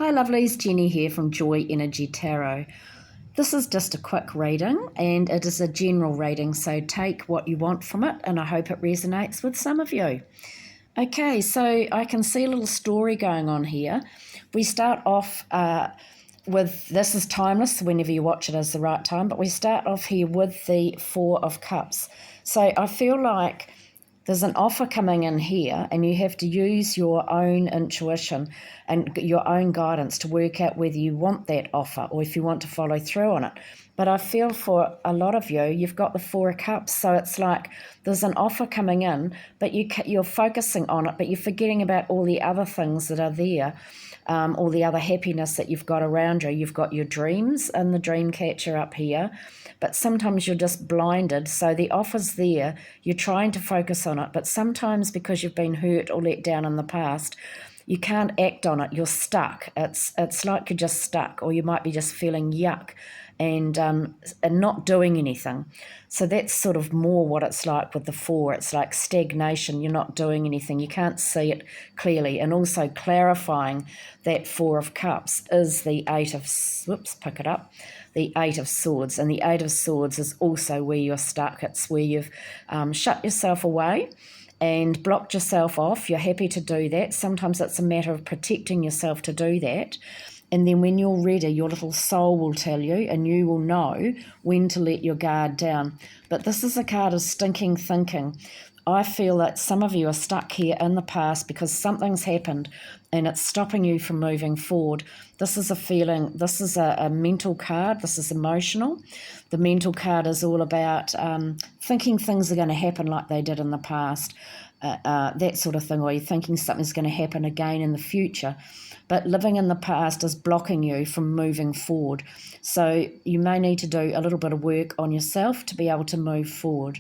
Hi lovelies, Jenny here from Joy Energy Tarot. This is just a quick reading and it is a general reading, so take what you want from it and I hope it resonates with some of you. Okay, so I can see a little story going on here. We start off with, this is timeless, so whenever you watch it is the right time, but we start off here with the Four of Cups. So I feel like there's an offer coming in here and you have to use your own intuition and your own guidance to work out whether you want that offer or if you want to follow through on it. But I feel for a lot of you, you've got the Four of Cups, so it's like there's an offer coming in, but you're focusing on it, but you're forgetting about all the other things that are there, all the other happiness that you've got around you. You've got your dreams and the dream catcher up here, but sometimes you're just blinded. So the offer's there, you're trying to focus on it, but sometimes because you've been hurt or let down in the past, you can't act on it. You're stuck. It's like you're just stuck, or you might be just feeling yuck and not doing anything. So that's sort of more what it's like with the Four. It's like stagnation. You're not doing anything. You can't see it clearly. And also clarifying that Four of Cups is the Eight of, the Eight of Swords. And the Eight of Swords is also where you're stuck. It's where you've shut yourself away and blocked yourself off. You're happy to do that. Sometimes it's a matter of protecting yourself to do that. And then when you're ready, your little soul will tell you and you will know when to let your guard down. But this is a card of stinking thinking. I feel that some of you are stuck here in the past because something's happened and it's stopping you from moving forward. This is a feeling, this is a mental card, this is emotional. The mental card is all about thinking things are going to happen like they did in the past, that sort of thing, or you're thinking something's going to happen again in the future. But living in the past is blocking you from moving forward. So you may need to do a little bit of work on yourself to be able to move forward.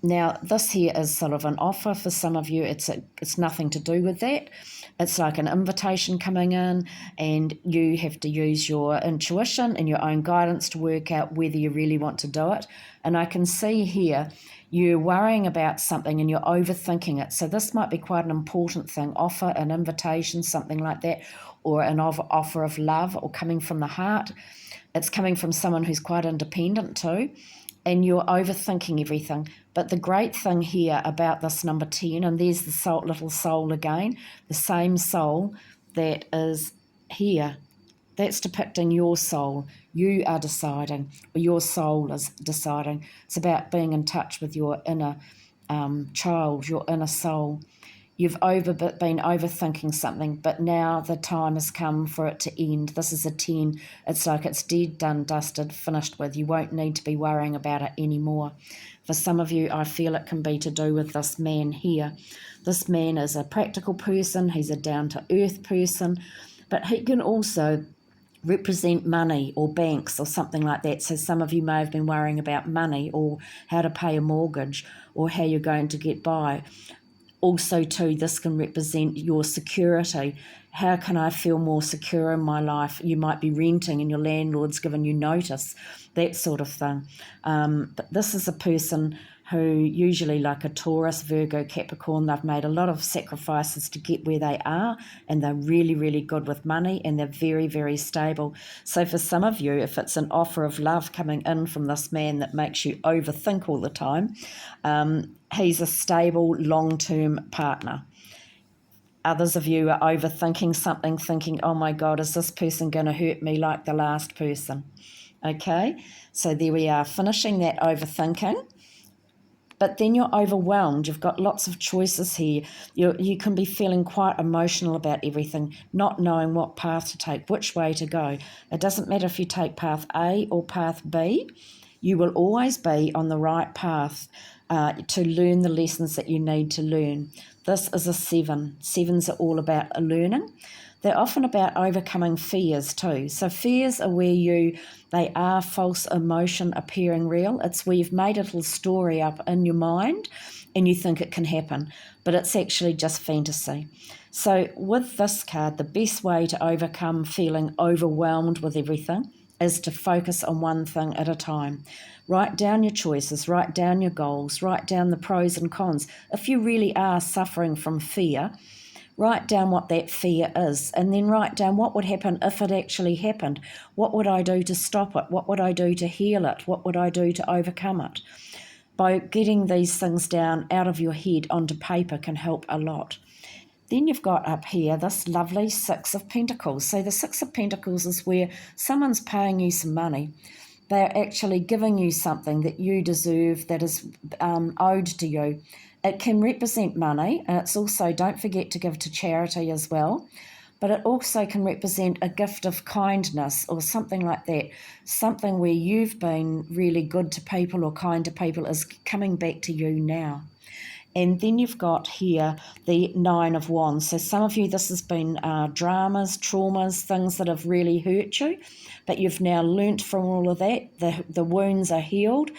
Now, this here is sort of an offer for some of you. It's nothing to do with that. It's like an invitation coming in and you have to use your intuition and your own guidance to work out whether you really want to do it. And I can see here you're worrying about something and you're overthinking it. So this might be quite an important thing, offer, an invitation, something like that, or an offer of love or coming from the heart. It's coming from someone who's quite independent too. And you're overthinking everything. But the great thing here about this number 10, and there's the little soul again, the same soul that is here, that's depicting your soul. You are deciding, or your soul is deciding. It's about being in touch with your inner child, your inner soul. You've been overthinking something, but now the time has come for it to end. This is a 10. It's like it's dead, done, dusted, finished with. You won't need to be worrying about it anymore. For some of you, I feel it can be to do with this man here. This man is a practical person. He's a down-to-earth person, but he can also represent money or banks or something like that. So some of you may have been worrying about money or how to pay a mortgage or how you're going to get by. Also, too, this can represent your security. How can I feel more secure in my life? You might be renting and your landlord's given you notice, that sort of thing. But this is a person who usually, like a Taurus, Virgo, Capricorn, they've made a lot of sacrifices to get where they are, and they're really, really good with money, and they're very, very stable. So for some of you, if it's an offer of love coming in from this man that makes you overthink all the time, he's a stable, long-term partner. Others of you are overthinking something, thinking, oh my God, is this person going to hurt me like the last person? Okay, so there we are, finishing that overthinking. But then you're overwhelmed. You've got lots of choices here. You can be feeling quite emotional about everything, not knowing what path to take, which way to go. It doesn't matter if you take path A or path B. You will always be on the right path to learn the lessons that you need to learn. This is a 7. 7s are all about learning. They're often about overcoming fears too. So fears are where they are false emotion appearing real. It's where you've made a little story up in your mind and you think it can happen, but it's actually just fantasy. So with this card, the best way to overcome feeling overwhelmed with everything is to focus on one thing at a time. Write down your choices, write down your goals, write down the pros and cons. If you really are suffering from fear, Write down what that fear is, and then write down what would happen if it actually happened. What would I do to stop it? What would I do to heal it? What would I do to overcome it? By getting these things down out of your head onto paper can help a lot. Then you've got up here this lovely Six of Pentacles. So the Six of Pentacles is where someone's paying you some money. They're actually giving you something that you deserve, that is owed to you. It can represent money, and it's also, don't forget to give to charity as well, but it also can represent a gift of kindness or something like that. Something where you've been really good to people or kind to people is coming back to you now. And then you've got here the Nine of Wands. So some of you, this has been dramas, traumas, things that have really hurt you, but you've now learnt from all of that. The wounds are healed.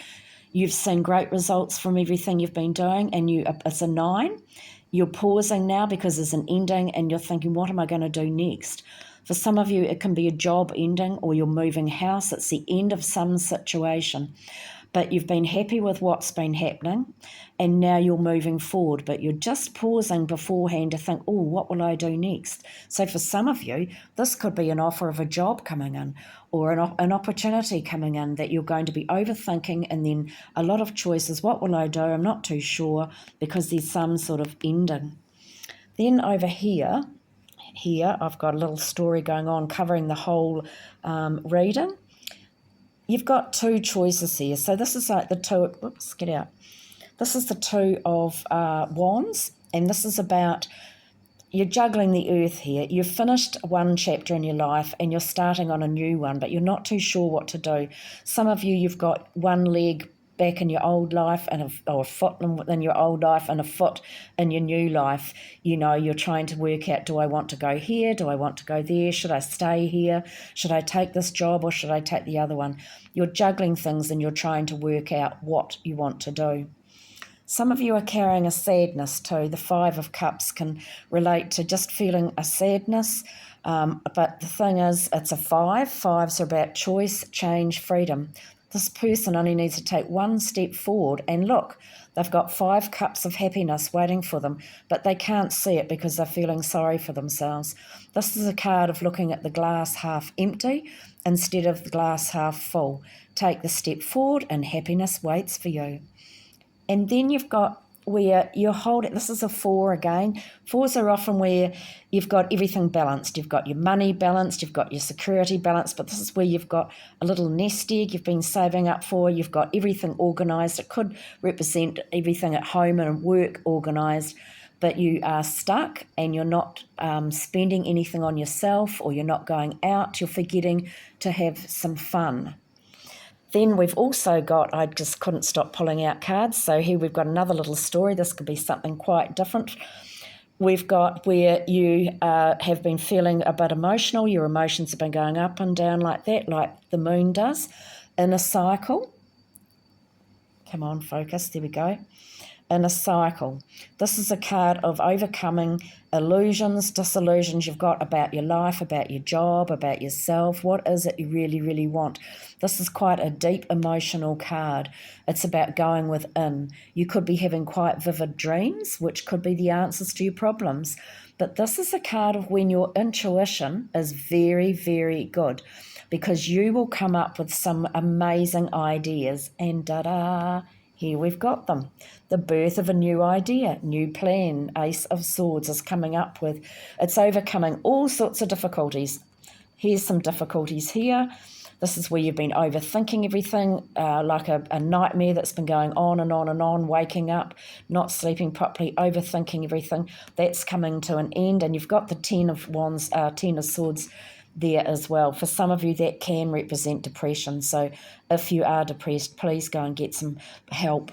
You've seen great results from everything you've been doing, and it's a 9. You're pausing now because there's an ending, and you're thinking, what am I going to do next? For some of you, it can be a job ending, or you're moving house. It's the end of some situation. But you've been happy with what's been happening, and now you're moving forward, but you're just pausing beforehand to think, oh, what will I do next? So for some of you, this could be an offer of a job coming in, or an opportunity coming in that you're going to be overthinking, and then a lot of choices. What will I do? I'm not too sure, because there's some sort of ending. Then over here I've got a little story going on covering the whole reading. You've got 2 choices here. So this is like the 2, oops, get out. This is the 2 of Wands, and this is about, you're juggling the earth here. You've finished one chapter in your life and you're starting on a new one, but you're not too sure what to do. Some of you, you've got one leg back in your old life and a foot in your old life and a foot in your new life. You know, you're trying to work out, do I want to go here? Do I want to go there? Should I stay here? Should I take this job or should I take the other one? You're juggling things and you're trying to work out what you want to do. Some of you are carrying a sadness too. The 5 of Cups can relate to just feeling a sadness. But the thing is, it's a 5. 5s are about choice, change, freedom. This person only needs to take one step forward, and look, they've got 5 cups of happiness waiting for them, but they can't see it because they're feeling sorry for themselves. This is a card of looking at the glass half empty instead of the glass half full. Take the step forward and happiness waits for you. And then you've got where you're holding, this is a 4 again. 4s are often where you've got everything balanced. You've got your money balanced, you've got your security balanced, but this is where you've got a little nest egg you've been saving up for. You've got everything organised. It could represent everything at home and work organised, but you are stuck and you're not spending anything on yourself, or you're not going out. You're forgetting to have some fun. Then we've also got, I just couldn't stop pulling out cards, so here we've got another little story. This could be something quite different. We've got where you have been feeling a bit emotional. Your emotions have been going up and down like that, like the moon does, in a cycle. Come on, focus, there we go. In a cycle. This is a card of overcoming illusions, disillusions you've got about your life, about your job, about yourself. What is it you really, really want? This is quite a deep emotional card. It's about going within. You could be having quite vivid dreams, which could be the answers to your problems. But this is a card of when your intuition is very, very good, because you will come up with some amazing ideas, and da-da, here we've got them. The birth of a new idea, new plan. Ace of Swords is coming up with, it's overcoming all sorts of difficulties. Here's some difficulties here. This is where you've been overthinking everything, like a nightmare that's been going on and on and on, waking up, not sleeping properly, overthinking everything. That's coming to an end, and you've got the 10 of Wands, 10 of Swords there as well. For some of you, that can represent depression. So if you are depressed, please go and get some help.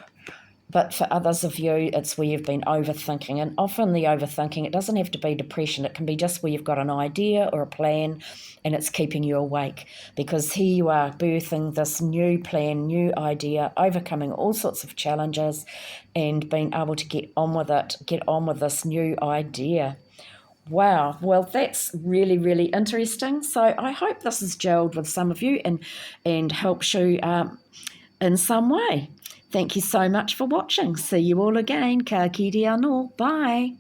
But for others of you, it's where you've been overthinking. And often the overthinking, it doesn't have to be depression. It can be just where you've got an idea or a plan and it's keeping you awake. Because here you are birthing this new plan, new idea, overcoming all sorts of challenges and being able to get on with it, get on with this new idea. Wow, well, that's really, really interesting. So I hope this has gelled with some of you and helps you in some way. Thank you so much for watching. See you all again. Ka kite anō. Bye.